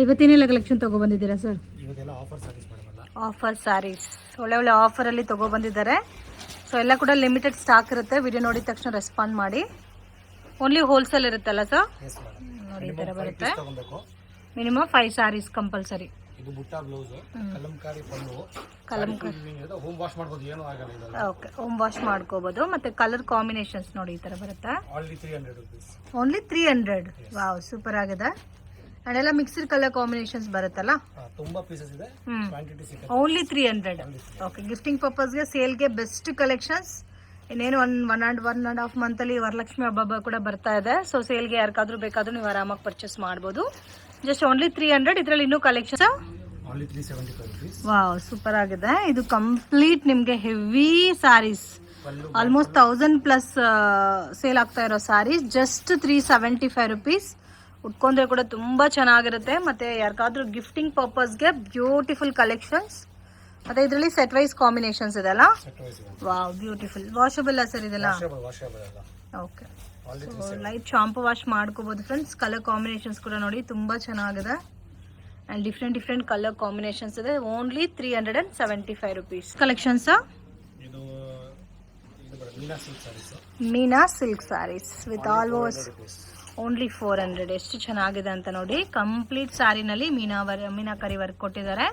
ಇವತ್ತೇನೆಲ್ಲ collection ತೊಗೊಬಂದಿದ್ದೀರಾ sir? ಇವತ್ತೆಲ್ಲ offer saris madam ಅಲ್ಲ. Offer saris ಒಳ್ಳೆ ಒಳ್ಳೆ ಆಫರಲ್ಲಿ ತೊಗೊಬಂದಿದ್ದಾರೆ. ಸೊ ಎಲ್ಲ ಕೂಡ ಲಿಮಿಟೆಡ್ ಸ್ಟಾಕ್ ಇರುತ್ತೆ. ವಿಡಿಯೋ ನೋಡಿದ ತಕ್ಷಣ ರೆಸ್ಪಾಂಡ್ ಮಾಡಿ. ಓನ್ಲಿ ಹೋಲ್ಸೇಲ್ ಇರುತ್ತಲ್ಲ ಸರ್? Yes madam. ನೋಡಿ ಈ ಥರ ಬರುತ್ತೆ. ತಗೊಬೇಕು. Minimum 5 sarees compulsory. ಇದು ಬುಟ್ಟ blouse, Kalamkari pallu, Kalamkari home wash ಮಾಡಬಹುದು, ಏನು ಆಗಲ್ಲ ಇದು. ಓಕೆ, ಹೋಮ್ ವಾಶ್ ಮಾಡ್ಕೋಬಹುದು. ಮತ್ತೆ ಕಲರ್ ಕಾಂಬಿನೇಷನ್ಸ್ ನೋಡಿ ಈ ಥರ ಬರುತ್ತೆ. Only 300 rupees. Only 300. Wow, super ಆಗಿದೆ. ಅಂಡ್ ಎಲ್ಲ ಮಿಕ್ಸ್ಡ್ ಕಲರ್ ಕಾಂಬಿನೇಷನ್ಸ್ ಬರುತ್ತಲ್ಲ. ತುಂಬಾ ಪೀಸಸ್ ಇದೆ, ಕ್ವಾಂಟಿಟಿ ಸಿಗುತ್ತೆ. ಓನ್ಲಿ 300. ಓಕೆ, ಗಿಫ್ಟಿಂಗ್ ಪರ್ಪಸ್ಗೆ, ಸೇಲ್ಗೆ ಬೆಸ್ಟ್ ಕಲೆಕ್ಷನ್ಸ್. ಇನ್ನೇನು ಒನ್ ಅಂಡ್ ಹಾಫ್ ಮಂತಲ್ಲಿ ವರಲಕ್ಷ್ಮಿ ಹಬ್ಬ ಕೂಡ ಬರ್ತಾ ಇದೆ. ಸೊ ಸೇಲ್ಗೆ ಯಾರಿಗಾದ್ರೂ ಬೇಕಾದ್ರೂ ನೀವು ಆರಾಮಾಗಿ ಪರ್ಚೇಸ್ ಮಾಡ್ಬೋದು. Just only 300. ಇದರಲ್ಲಿ ಇನ್ನೂ collections only 375 rupees. Wow, super ಆಗಿದೆ. ಇದು ಕಂಪ್ಲೀಟ್ ನಿಮಗೆ ಹೆವಿ ಸ್ಯಾರೀಸ್, ಆಲ್ಮೋಸ್ಟ್ 1000+ ಸೇಲ್ ಆಗ್ತಾ ಇರೋ ಸ್ಯಾರೀಸ್. Just 375 rupees. ಉಟ್ಕೊಂಡ್ರೆ ಕೂಡ ತುಂಬಾ ಚೆನ್ನಾಗಿರುತ್ತೆ. ಮತ್ತೆ ಯಾರಿಗಾದ್ರೂ ಗಿಫ್ಟಿಂಗ್ ಪರ್ಪಸ್ಗೆ ಬ್ಯೂಟಿಫುಲ್ ಕಲೆಕ್ಷನ್ಸ್. ಮತ್ತೆ ಇದರಲ್ಲಿ ಸೆಟ್ ವೈಸ್ ಕಾಂಬಿನೇಷನ್ಸ್ ಇದೆಲ್ಲ. Wow, beautiful. ವಾಷಬಲ್ ಸರ್ ಇದೆಲ್ಲ? ಓಕೆ, ಲೈಟ್ ಶಾಂಪು ವಾಶ್ ಮಾಡ್ಕೋಬಹುದು ಫ್ರೆಂಡ್ಸ್. ಕಲರ್ ಕಾಂಬಿನೇಷನ್ಸ್ ಕೂಡ ನೋಡಿ ತುಂಬಾ ಚೆನ್ನಾಗಿದೆ. ಅಂಡ್ ಡಿಫ್ರೆಂಟ್ ಕಲರ್ ಕಾಂಬಿನೇಷನ್ಸ್ ಇದೆ. Only 375 rupees. Collections Meena silk sarees with all over only 400. ಎಷ್ಟು ಚೆನ್ನಾಗಿದೆ ಅಂತ ನೋಡಿ. ಕಂಪ್ಲೀಟ್ ಸ್ಯಾರಿನಲ್ಲಿ ಮೀನಾಕರಿ ವರ್ಕ್ ಕೊಟ್ಟಿದ್ದಾರೆ.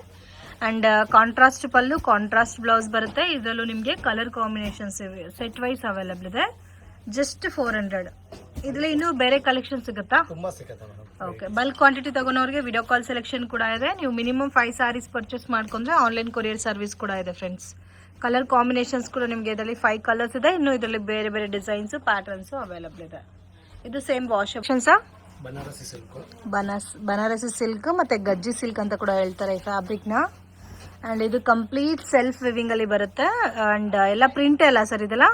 And contrast pallu, contrast blouse ಬರುತ್ತೆ. ಇದರಲ್ಲೂ ನಿಮಗೆ colour combinations set wise available ಇದೆ. ಜಸ್ಟ್ 400. ಇದರಲ್ಲಿ ಇನ್ನೂ ಬೇರೆ ಕಲೆಕ್ಷನ್ ಸಿಗುತ್ತಾ? ತುಂಬಾ ಸಿಗುತ್ತೆ ಮೇಡಮ್. ಓಕೆ, ಬಲ್ಕ್ ಕ್ವಾಂಟಿಟಿ ತಗೋನವ್ರಿಗೆ ವಿಡಿಯೋ ಕಾಲ್ ಸೆಲೆಕ್ಷನ್ ಕೂಡ ಇದೆ. ನೀವು ಮಿನಿಮಮ್ 5 ಸ್ಯಾರೀಸ್ ಪರ್ಚೇಸ್ ಮಾಡ್ಕೊಂಡ್ರೆ ಆನ್ಲೈನ್ ಕೊರಿಯರ್ ಸರ್ವಿಸ್ ಕೂಡ ಇದೆ ಫ್ರೆಂಡ್ಸ್. ಕಲರ್ ಕಾಂಬಿನೇಷನ್ಸ್ ಕೂಡ ನಿಮಗೆ ಇದರಲ್ಲಿ 5 ಕಲರ್ಸ್ ಇದೆ. ಇನ್ನು ಇದರಲ್ಲಿ ಬೇರೆ ಬೇರೆ ಡಿಸೈನ್ಸ್, ಪ್ಯಾಟರ್ನ್ಸ್ ಅವೈಲೇಬಲ್ ಇದೆ. ಇದು same wash options. Banarasi silk ಮತ್ತೆ ಗಜ್ಜಿ ಸಿಲ್ಕ್ ಅಂತ ಕೂಡ ಹೇಳ್ತಾರೆ ಈ ಫ್ಯಾಬ್ರಿಕ್ ನ. ಅಂಡ್ ಇದು ಕಂಪ್ಲೀಟ್ ಸೆಲ್ಫ್ ವಿವಿಂಗ್ ಅಲ್ಲಿ ಬರುತ್ತೆ. ಅಂಡ್ ಎಲ್ಲ ಪ್ರಿಂಟ್ ಎಲ್ಲ ಸರ್ ಇದೆಲ್ಲ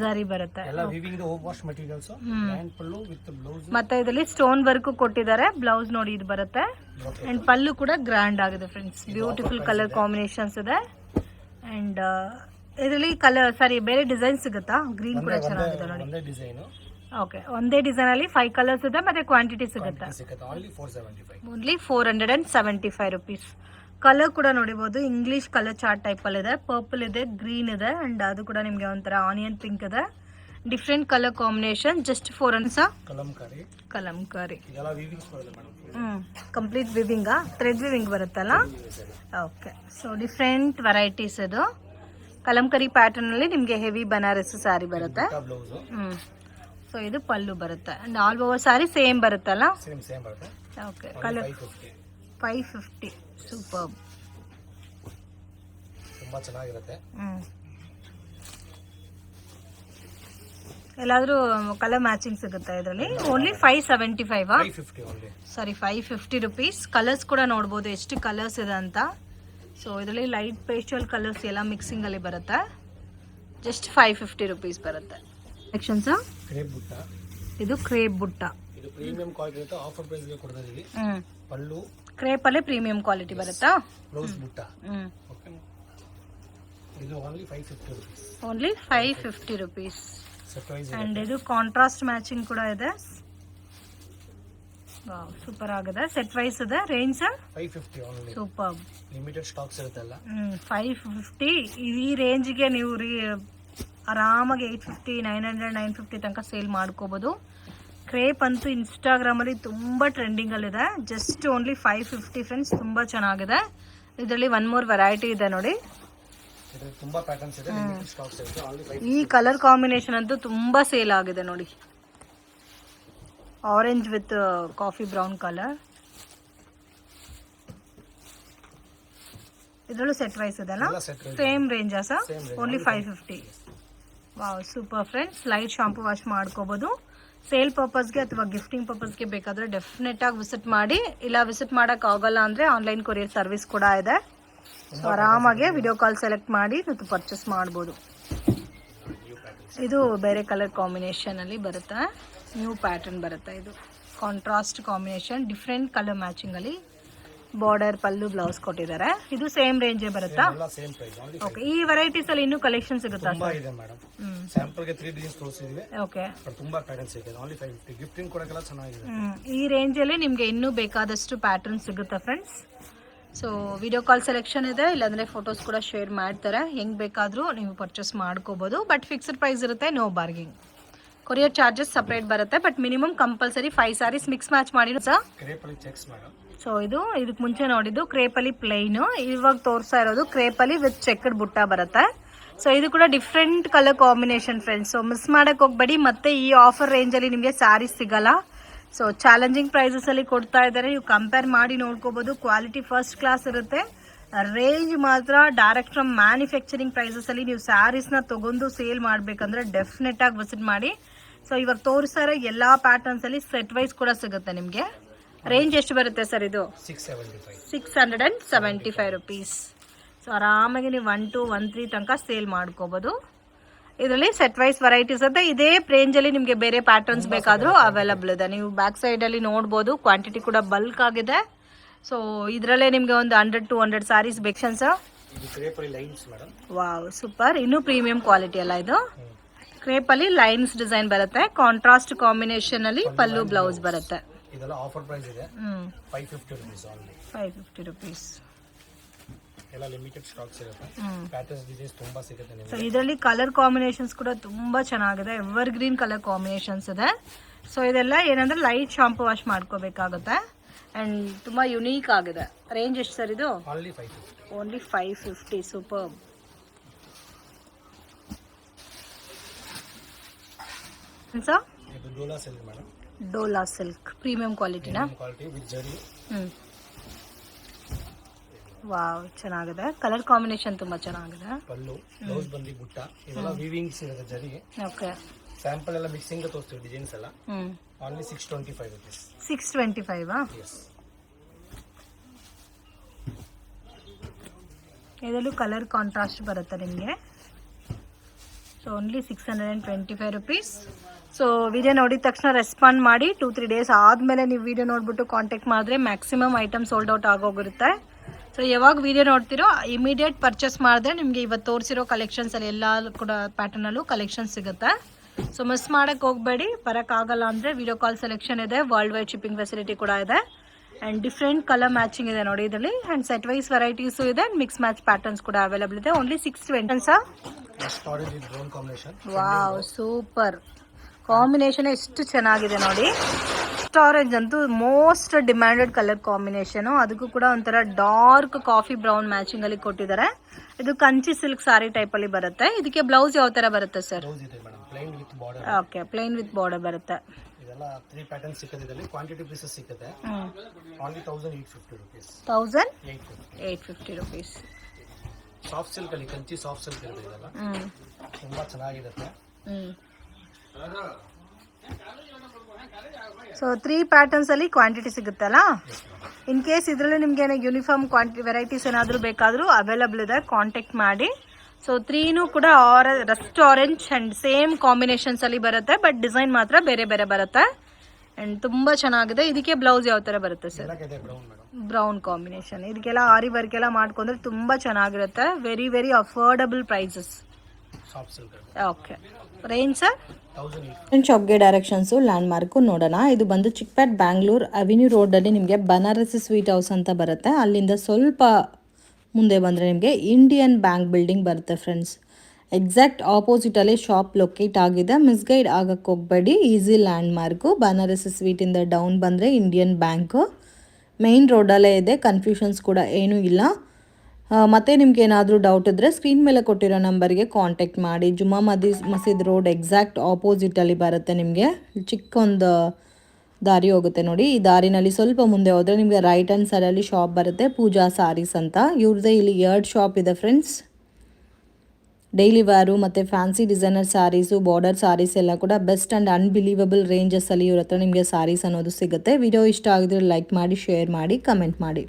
ಜರಿ ಬರುತ್ತೆ. ಮತ್ತೆ ಇದರಲ್ಲಿ ಸ್ಟೋನ್ ವರ್ಕ್ ಕೊಟ್ಟಿದ್ದಾರೆ. ಬ್ಲೌಸ್ ನೋಡಿ ಇದು ಬರುತ್ತೆ. ಅಂಡ್ ಪಲ್ಲು ಕೂಡ ಗ್ರ್ಯಾಂಡ್ ಆಗಿದೆ ಫ್ರೆಂಡ್ಸ್. ಬ್ಯೂಟಿಫುಲ್ ಕಲರ್ ಕಾಂಬಿನೇಷನ್ಸ್ ಇದೆ. ಅಂಡ್ ಇದರಲ್ಲಿ ಬೇರೆ ಡಿಸೈನ್ ಸಿಗುತ್ತಾ? ಗ್ರೀನ್ ಕೂಡ ಚೆನ್ನಾಗಿದೆ ನೋಡಿ. ಓಕೆ, ಒಂದೇ ಡಿಸೈನ್ ಅಲ್ಲಿ 5 ಕಲರ್ಸ್ ಇದೆ. ಮತ್ತೆ ಕ್ವಾಂಟಿಟಿ ಸಿಗುತ್ತೆ. Only 475 rupees. ಕಲರ್ ಕೂಡ ನೋಡಿಬಹುದು. ಇಂಗ್ಲಿಷ್ ಕಲರ್ ಚಾರ್ಟ್ ಟೈಪ್ ಅಲ್ಲಿ ಇದೆ. ಪರ್ಪಲ್ ಇದೆ, ಗ್ರೀನ್ ಇದೆ, ಅಂಡ್ ಅದು ಕೂಡ ನಿಮ್ಗೆ ಒಂಥರ ಆನಿಯನ್ ಪಿಂಕ್ ಇದೆ. Different colour combination. Just 400. Kalamkari complete weaving, thread weaving ಬರುತ್ತಲ್ಲ. Okay, so different varieties. ಇದು ಕಲಂಕಾರಿ ಪ್ಯಾಟರ್ನ್ ಅಲ್ಲಿ ನಿಮ್ಗೆ ಹೆವಿ ಬನಾರಸ್ ಸ್ಯಾರಿ ಬರುತ್ತೆ. ಸೊ ಇದು ಪಲ್ಲು ಬರುತ್ತೆ. And all over sari same ಬರುತ್ತಲ್ಲ. Okay, colour 550. ಸೂಪರ್, ತುಂಬಾ ಚೆನ್ನಾಗಿರುತ್ತೆ. ಎಲ್ಲಾದ್ರೂ ಕಲರ್ ಮ್ಯಾಚಿಂಗ್ ಸಿಗುತ್ತೆ ಇದರಲ್ಲಿ. ಓನ್ಲಿ 575. ಸಾರಿ, 550 rupees. ಕಲರ್ಸ್ ಕೂಡ ನೋಡ್ಬೋದು ಎಷ್ಟು ಕಲರ್ಸ್ ಇದೆ ಅಂತ. ಸೊ ಇದರಲ್ಲಿ ಲೈಟ್ ಪೇಸ್ಟಲ್ ಕಲರ್ಸ್ ಎಲ್ಲ ಮಿಕ್ಸಿಂಗ್ ಅಲ್ಲಿ ಬರುತ್ತೆ. ಜಸ್ಟ್ 550 rupees ಬರುತ್ತೆ. ಸೆಕ್ಷನ್ಸ್ ಇದು ಕ್ರೇಪ್ ಬುಟ್ಟ. ಇದು ಪ್ರೀಮಿಯಂ ಕ್ವಾಲಿಟಿ ಇರುತ್ತೆ. ಆಫರ್ ಪ್ರೈಸ್ ಗೆ ಕೊಡ್ತಾ ಇದೀವಿ. ಪಲ್ಲು ಕ್ರೇಪ್ ಅಲ್ಲೇ ಪ್ರೀಮಿಯಂ ಕ್ವಾಲಿಟಿ ಬರುತ್ತಾ? ಬ್ಲೌಸ್ ಬುಟ್ಟ. ಓಕೆ, ಇದು only 550 rupees. Only 550 rupees. And ಇದು ಕಾಂಟ್ರಾಸ್ಟ್ ಮ್ಯಾಚಿಂಗ್ ಕೂಡ ಇದೆ. ವಾವ್, ಸೂಪರ್ ಆಗಿದೆ. ಸೆಟ್ ವೈಸ್ ಇದೆ. Range 550 only. Super. Limited stocks ಇರುತ್ತಲ್ಲ. 550. ಈ ರೇಂಜ್ಗೆ ನೀವು ಆರಾಮಾಗಿ 850, 900, 950 ತನಕ ಸೇಲ್ ಮಾಡ್ಕೋಬಹುದು. ಕ್ರೇಪ್ ಅಂತೂ ಇನ್ಸ್ಟಾಗ್ರಾಮ್ ಅಲ್ಲಿ ತುಂಬಾ ಟ್ರೆಂಡಿಂಗ್ ಅಲ್ಲಿ ಇದೆ. Just only 550 friends. ತುಂಬಾ ಚೆನ್ನಾಗಿದೆ. ಇದರಲ್ಲಿ ಒನ್ ಮೋರ್ ವೆರೈಟಿ ಇದೆ ನೋಡಿ. ತುಂಬಾ ಪ್ಯಾಟರ್ನ್ಸ್ ಇದೆ, ಲಿಮಿಟೆಡ್ ಸ್ಟಾಕ್ಸ್ ಇದೆ. ಈ ಕಲರ್ ಕಾಂಬಿನೇಷನ್ ಅಂತೂ ತುಂಬಾ ಸೇಲ್ ಆಗಿದೆ ನೋಡಿ. Orange with coffee brown colour. ಇದರಲ್ಲೂ ಸೆಟ್ ವೈಸ್ ಇದೆಲ್ಲ. ಸೇಮ್ ರೇಂಜಾ sir? Only 550. Wow, super friends. Light shampoo wash ಮಾಡ್ಕೋಬಹುದು. ಸೇಲ್ ಪರ್ಪಸ್ಗೆ ಅಥವಾ ಗಿಫ್ಟಿಂಗ್ ಪರ್ಪಸ್ಗೆ ಬೇಕಾದ್ರೆ ಡೆಫಿನೆಟ್ ಆಗಿ ವಿಸಿಟ್ ಮಾಡಿ. ಇಲ್ಲ ವಿಸಿಟ್ ಮಾಡಕ್ ಆಗಲ್ಲ ಅಂದ್ರೆ ಆನ್ಲೈನ್ ಕೊರಿಯರ್ ಸರ್ವಿಸ್ ಕೂಡ ಇದೆ. ಸೊ ಆರಾಮಾಗಿ ವಿಡಿಯೋ ಕಾಲ್ ಸೆಲೆಕ್ಟ್ ಮಾಡಿ ಮತ್ತು ಪರ್ಚೇಸ್ ಮಾಡ್ಬೋದು. ಇದು ಬೇರೆ ಕಲರ್ ಕಾಂಬಿನೇಷನ್ ಅಲ್ಲಿ ಬರುತ್ತೆ. ನ್ಯೂ ಪ್ಯಾಟರ್ನ್ ಬರುತ್ತೆ. ಇದು contrast combination, different colour matching ಅಲ್ಲಿ ಬಾರ್ಡರ್ ಪಲ್ಲು ಬ್ಲೌಸ್ ಕೊಟ್ಟಿದ್ದಾರೆ. ಇದು ಸೇಮ್ ರೇಂಜೇ ಬರುತ್ತಾ? ಎಲ್ಲ ಸೇಮ್ ಪ್ರೈಸ್ ಓನ್ಲಿ ಓಕೆ. ಈ ವೆರೈಟೀಸ್ ಅಲ್ಲಿ ಇನ್ನೂ ಕಲೆಕ್ಷನ್ ಸಿಗುತ್ತಾ? ತುಂಬಾ ಇದೆ ಮೇಡಮ್. ಸ್ಯಾಂಪಲ್ ಗೆ 3 ಡಿಸೈನ್ಸ್ ತೋರಿಸಿದ್ವಿ. ಓಕೆ. ಬಟ್ ತುಂಬಾ ಪ್ಯಾಟರ್ನ್ಸ್ ಇದೆ. ಓನ್ಲಿ 550 ಗಿಫ್ಟಿಂಗ್ ಕೊಡಕ್ಕೆಲ್ಲ ಚೆನ್ನಾಗಿದೆ. ಈ ರೇಂಜ್ ಅಲ್ಲಿ ನಿಮಗೆ ಇನ್ನೂ ಬೇಕಾದಷ್ಟು ಪ್ಯಾಟರ್ನ್ ಸಿಗುತ್ತೆ friends. So video call selection ಇದೆ, ಇಲ್ಲಾಂದ್ರೆ ಫೋಟೋಸ್ ಕೂಡ ಶೇರ್ ಮಾಡ್ತಾರೆ. ಹೆಂಗ್ ಬೇಕಾದ್ರೂ ನೀವು ಪರ್ಚೇಸ್ ಮಾಡ್ಕೋಬಹುದು. ಬಟ್ ಫಿಕ್ಸ್ಡ್ ಪ್ರೈಸ್ ಇರುತ್ತೆ, no bargaining. Courier charges separate ಬರುತ್ತೆ. But minimum compulsory 5 saris mix match ಮಾಡಿ ಸರ್. ಕ್ರೇಪಲ್ಲಿ ಚೆಕ್ಸ್ ಮೇಡಮ್. ಸೊ ಇದಕ್ಕೆ ಮುಂಚೆ ನೋಡಿದ್ದು ಕ್ರೇಪಲ್ಲಿ ಪ್ಲೈನ್, ಇವಾಗ ತೋರಿಸ್ತಾ ಇರೋದು ಕ್ರೇಪಲ್ಲಿ ವಿತ್ ಚೆಕ್ಡ್ ಬುಟ್ಟ ಬರುತ್ತೆ. ಸೊ ಇದು ಕೂಡ different colour combination friends. So miss ಮಾಡಕ್ ಹೋಗ್ಬೇಡಿ. ಮತ್ತೆ ಈ ಆಫರ್ ರೇಂಜ್ ಅಲ್ಲಿ ನಿಮಗೆ ಸ್ಯಾರೀಸ್ ಸಿಗಲ್ಲ. ಸೊ ಚಾಲೆಂಜಿಂಗ್ ಪ್ರೈಸಸ್ ಅಲ್ಲಿ ಕೊಡ್ತಾ ಇದ್ದಾರೆ. ನೀವು ಕಂಪೇರ್ ಮಾಡಿ ನೋಡ್ಕೋಬಹುದು. ಕ್ವಾಲಿಟಿ ಫಸ್ಟ್ ಕ್ಲಾಸ್ ಇರುತ್ತೆ. ರೇಂಜ್ ಮಾತ್ರ ಡೈರೆಕ್ಟ್ ಫ್ರಮ್ ಮ್ಯಾನುಫ್ಯಾಕ್ಚರಿಂಗ್ ಪ್ರೈಸಸ್ ಅಲ್ಲಿ ನೀವು ಸ್ಯಾರೀಸ್ ನ ತಗೊಂಡು ಸೇಲ್ ಮಾಡ್ಬೇಕಂದ್ರೆ ಡೆಫಿನೆಟ್ ಆಗಿ ವಿಸಿಟ್ ಮಾಡಿ. ಸೊ ಇವಾಗ ತೋರಿಸ್ತಾ ಇರೋ ಎಲ್ಲಾ ಪ್ಯಾಟರ್ನ್ಸ್ ಅಲ್ಲಿ ಸೆಟ್ ವೈಸ್ ಕೂಡ ಸಿಗುತ್ತೆ ನಿಮಗೆ. ರೇಂಜ್ ಎಷ್ಟು ಬರುತ್ತೆ ಸರ್ ಇದು? 675 ರುಪೀಸ್. ಸೊ ಆರಾಮಾಗಿ ನೀವು 1 to 1 3 ತನಕ ಸೇಲ್ ಮಾಡ್ಕೋಬಹುದು. ಇದರಲ್ಲಿ ಸೆಟ್ ವೈಸ್ ವೆರೈಟೀಸ್ ಅಂತ ಇದೇ ರೇಂಜ್ ಅಲ್ಲಿ ನಿಮಗೆ ಬೇರೆ ಪ್ಯಾಟರ್ನ್ಸ್ ಬೇಕಾದ್ರೂ ಅವೈಲಬಲ್ ಇದೆ. ನೀವು ಬ್ಯಾಕ್ ಸೈಡ್ ಅಲ್ಲಿ ನೋಡಬಹುದು. ಕ್ವಾಂಟಿಟಿ ಕೂಡ ಬಲ್ಕ್ ಆಗಿದೆ. ಸೊ ಇದರಲ್ಲೇ ನಿಮಗೆ ಒಂದು 100 to 200 ಸ್ಯಾರೀಸ್ ಬೇಕು ಸರ್. Wow, super. ಇನ್ನೂ ಪ್ರೀಮಿಯಂ ಕ್ವಾಲಿಟಿ ಅಲ್ಲ ಇದು. ಕ್ರೇಪ್ ಅಲ್ಲಿ ಲೈನ್ಸ್ ಡಿಸೈನ್ ಬರುತ್ತೆ. ಕಾಂಟ್ರಾಸ್ಟ್ ಕಾಂಬಿನೇಷನ್ ಅಲ್ಲಿ ಪಲ್ಲು ಬ್ಲೌಸ್ ಬರುತ್ತೆ. ಇದೆಲ್ಲ ಆಫರ್ ಪ್ರೈಸ್ ಇದೆ. 550 rupees ಓನ್ಲಿ. 550 rupees. ಎಲ್ಲ ಲಿಮಿಟೆಡ್ ಸ್ಟಾಕ್ಸ್ ಇರುತ್ತೆ. ಪ್ಯಾಟರ್ನ್ಸ್ ಡಿಸೈನ್ಸ್ ತುಂಬಾ ಸಿಗುತ್ತೆ ನಿಮಗೆ. ಸೊ ಇದರಲ್ಲಿ ಕಲರ್ ಕಾಂಬಿನೇಷನ್ಸ್ ಕೂಡ ತುಂಬಾ ಚೆನ್ನಾಗಿದೆ. ಎವರ್ ಗ್ರೀನ್ ಕಲರ್ ಕಾಂಬಿನೇಷನ್ಸ್ ಇದೆ. ಸೊ ಇದೆಲ್ಲ ಏನಂದ್ರೆ ಲೈಟ್ ಶಾಂಪೂ ವಾಶ್ ಮಾಡ್ಕೋಬೇಕಾಗುತ್ತೆ. ಅಂಡ್ ತುಂಬಾ ಯುನೀಕ್ ಆಗಿದೆ. ರೇಂಜ್ ಎಷ್ಟು ಸರ್ ಇದು? ಓನ್ಲಿ 550. ಸೂಪರ್. ಸರ್ ಇದು Dola silk madam. Dola silk premium ಕ್ವಾಲಿಟಿನಾ? Quality with zari. ವಾವ್, ಚೆನ್ನಾಗಿದೆ. ಕಲರ್ ಕಾಂಬಿನೇಷನ್ ತುಂಬಾ ಚೆನ್ನಾಗಿದೆ. ಪಲ್ಲು ಬ್ಲೌಸ್ ಬಂದಿ ಬುಟ್ಟ ಇದೆಲ್ಲ ವೀವಿಂಗ್ಸ್ ಇದೆ ಜರಿ. ಓಕೆ. ಸ್ಯಾಂಪಲ್ ಎಲ್ಲ ಮಿಕ್ಸಿಂಗ್ ತೋರಿಸ್ತೀವಿ ಡಿಸೈನ್ಸ್ ಎಲ್ಲ. Only 625 rupees. 625 ಆ? ಎಸ್. ಇದರಲ್ಲೂ ಕಲರ್ ಕಾಂಟ್ರಾಸ್ಟ್ ಬರುತ್ತೆ ನಿಮಗೆ. So only 625 rupees. So video ನೋಡಿದ ತಕ್ಷಣ ರೆಸ್ಪಾಂಡ್ ಮಾಡಿ. 2-3 days ಆದಮೇಲೆ ನೀವು ವಿಡಿಯೋ ನೋಡ್ಬಿಟ್ಟು ಕಾಂಟ್ಯಾಕ್ಟ್ ಮಾಡಿದ್ರೆ ಮ್ಯಾಕ್ಸಿಮಮ್ ಐಟಮ್ ಸೋಲ್ಡ್ ಔಟ್ ಆಗೋಗಿರುತ್ತೆ. ಸೊ ಯಾವಾಗ ವಿಡಿಯೋ ನೋಡ್ತಿರೋ ಇಮಿಡಿಯೇಟ್ ಪರ್ಚೇಸ್ ಮಾಡಿದ್ರೆ ನಿಮಗೆ ಇವತ್ತು ತೋರಿಸಿರೋ ಕಲೆಕ್ಷನ್ಸ್ ಅಲ್ಲಿ ಎಲ್ಲ ಕೂಡ ಪ್ಯಾಟರ್ನಲ್ಲೂ ಕಲೆಕ್ಷನ್ ಸಿಗುತ್ತೆ. ಸೊ ಮಿಸ್ ಮಾಡೋಕ್ಕೆ ಹೋಗಬೇಡಿ. ಬರೋಕ್ಕಾಗಲ್ಲ ಅಂದರೆ ವಿಡಿಯೋ ಕಾಲ್ ಸೆಲೆಕ್ಷನ್ ಇದೆ. ವರ್ಲ್ಡ್ ವೈಡ್ ಶಿಪ್ಪಿಂಗ್ ಫೆಸಿಲಿಟಿ ಕೂಡ ಇದೆ. ಆ್ಯಂಡ್ ಡಿಫ್ರೆಂಟ್ ಕಲರ್ ಮ್ಯಾಚಿಂಗ್ ಇದೆ ನೋಡಿ ಇದರಲ್ಲಿ. ಆ್ಯಂಡ್ ಸೆಟ್ ವೈಸ್ ವೆರೈಟೀಸು ಇದೆ. ಮಿಕ್ಸ್ ಮ್ಯಾಚ್ ಪ್ಯಾಟರ್ನ್ಸ್ ಕೂಡ ಅವೈಲಬಲ್ ಇದೆ. Only 620 sir. Wow, super. Combination ಎಷ್ಟು ಚೆನ್ನಾಗಿದೆ ನೋಡಿ. ಆರೆಂಜ್ ಅಂತೂ ಮೋಸ್ಟ್ ಡಿಮ್ಯಾಂಡೆಡ್ ಕಲರ್ ಕಾಂಬಿನೇಷನ್. ಅದಕ್ಕೂ ಕೂಡ ಒಂಥರ ಡಾರ್ಕ್ ಕಾಫಿ ಬ್ರೌನ್ ಮ್ಯಾಚಿಂಗ್ ಅಲ್ಲಿ ಕೊಟ್ಟಿದ್ದಾರೆ. ಇದು ಕಂಚಿ ಸಿಲ್ಕ್ ಸಾರಿ ಟೈಪ್ ಅಲ್ಲಿ ಬರುತ್ತೆ. ಇದಕ್ಕೆ ಬ್ಲೌಸ್ ಯಾವ ತರ ಬರುತ್ತೆ sir? Okay, plane with border ಬರುತ್ತೆ. ಇದೆಲ್ಲ 3 ಪ್ಯಾಟರ್ನ್ ಸಿಗುತ್ತೆ. ಇದರಲ್ಲಿ ಕ್ವಾಂಟಿಟಿ ಪೀಸಸ್ ಸಿಗುತ್ತೆ. Only 1850 rupees. 1850 rupees. Soft silk ಅಲ್ಲಿ ಕಂಚಿ ಸಾಫ್ಟ್ ಸಿಲ್ಕ್ ಇರುತ್ತೆ. ಇದೆಲ್ಲ ತುಂಬಾ ಚೆನ್ನಾಗಿರುತ್ತೆ. ಸೊ 3 ಪ್ಯಾಟರ್ನ್ಸ್ ಅಲ್ಲಿ ಕ್ವಾಂಟಿಟಿ ಸಿಗುತ್ತಲ್ಲ. ಇನ್ ಕೇಸ್ ಇದರಲ್ಲಿ ನಿಮ್ಗೆ ಯೂನಿಫಾರ್ಮ್ ವೆರೈಟೀಸ್ ಏನಾದರೂ ಬೇಕಾದರೂ ಅವೈಲಬಲ್ ಇದೆ, ಕಾಂಟ್ಯಾಕ್ಟ್ ಮಾಡಿ. ಸೊ 3ನೂ ಕೂಡ Rust orange and same combinations ಅಲ್ಲಿ ಬರುತ್ತೆ. ಬಟ್ ಡಿಸೈನ್ ಮಾತ್ರ ಬೇರೆ ಬೇರೆ ಬರುತ್ತೆ. ಅಂಡ್ ತುಂಬಾ ಚೆನ್ನಾಗಿದೆ. ಇದಕ್ಕೆ ಬ್ಲೌಸ್ ಯಾವ ತರ ಬರುತ್ತೆ ಸರ್? Brown combination. ಇದಕ್ಕೆಲ್ಲ ಆರಿ ವರ್ಕ್ ಎಲ್ಲ ಮಾಡ್ಕೊಂಡ್ರೆ ತುಂಬಾ ಚೆನ್ನಾಗಿರುತ್ತೆ. Very very affordable prices. Okay. Range sir? ಶಾಪ್ಗೆ ಡೈರೆಕ್ಷನ್ಸು ಲ್ಯಾಂಡ್ ಮಾರ್ಕು ನೋಡೋಣ. ಇದು ಬಂದು ಚಿಕ್ಪೇಟ್ ಬ್ಯಾಂಗ್ಳೂರ್ ಅವೆನ್ಯೂ ರೋಡಲ್ಲಿ ನಿಮಗೆ ಬನಾರಸಿ ಸ್ವೀಟ್ ಹೌಸ್ ಅಂತ ಬರುತ್ತೆ. ಅಲ್ಲಿಂದ ಸ್ವಲ್ಪ ಮುಂದೆ ಬಂದರೆ ನಿಮಗೆ ಇಂಡಿಯನ್ ಬ್ಯಾಂಕ್ ಬಿಲ್ಡಿಂಗ್ ಬರುತ್ತೆ ಫ್ರೆಂಡ್ಸ್. ಎಕ್ಸಾಕ್ಟ್ ಆಪೋಸಿಟಲ್ಲಿ ಶಾಪ್ ಲೊಕೇಟ್ ಆಗಿದೆ. ಮಿಸ್ಗೈಡ್ ಆಗಕ್ಕೆ ಹೋಗಬೇಡಿ. Easy landmark. ಬನಾರಸಿ ಸ್ವೀಟಿಂದ ಡೌನ್ ಬಂದರೆ ಇಂಡಿಯನ್ ಬ್ಯಾಂಕು ಮೇಯ್ನ್ ರೋಡಲ್ಲೇ ಇದೆ. ಕನ್ಫ್ಯೂಷನ್ಸ್ ಕೂಡ ಏನೂ ಇಲ್ಲ. ಮತ್ತು ನಿಮ್ಗೆ ಏನಾದರೂ ಡೌಟ್ ಇದ್ದರೆ ಸ್ಕ್ರೀನ್ ಮೇಲೆ ಕೊಟ್ಟಿರೋ ನಂಬರ್ಗೆ ಕಾಂಟ್ಯಾಕ್ಟ್ ಮಾಡಿ. ಜುಮ್ಮಾ ಮಸೀದ್ ರೋಡ್ ಎಕ್ಸಾಕ್ಟ್ ಆಪೋಸಿಟಲ್ಲಿ ಬರುತ್ತೆ. ನಿಮಗೆ ಚಿಕ್ಕೊಂದು ದಾರಿ ಹೋಗುತ್ತೆ ನೋಡಿ. ಈ ದಾರಿನಲ್ಲಿ ಸ್ವಲ್ಪ ಮುಂದೆ ಹೋದರೆ ನಿಮಗೆ ರೈಟ್ ಹ್ಯಾಂಡ್ ಸೈಡಲ್ಲಿ ಶಾಪ್ ಬರುತ್ತೆ, ಪೂಜಾ ಸಾರೀಸ್ ಅಂತ. ಇವ್ರದ್ದೇ ಇಲ್ಲಿ 2 ಶಾಪ್ ಇದೆ ಫ್ರೆಂಡ್ಸ್. ಡೈಲಿ ವೇರು ಮತ್ತು fancy designer sarees, border sarees ಎಲ್ಲ ಕೂಡ ಬೆಸ್ಟ್ ಆ್ಯಂಡ್ ಅನ್ಬಿಲೀವಬಲ್ ರೇಂಜಸ್ಸಲ್ಲಿ ಇವ್ರ ಹತ್ರ ನಿಮಗೆ ಸ್ಯಾರೀಸ್ ಅನ್ನೋದು ಸಿಗುತ್ತೆ. ವಿಡಿಯೋ ಇಷ್ಟ ಆಗಿದ್ರೆ ಲೈಕ್ ಮಾಡಿ, ಶೇರ್ ಮಾಡಿ, ಕಮೆಂಟ್ ಮಾಡಿ.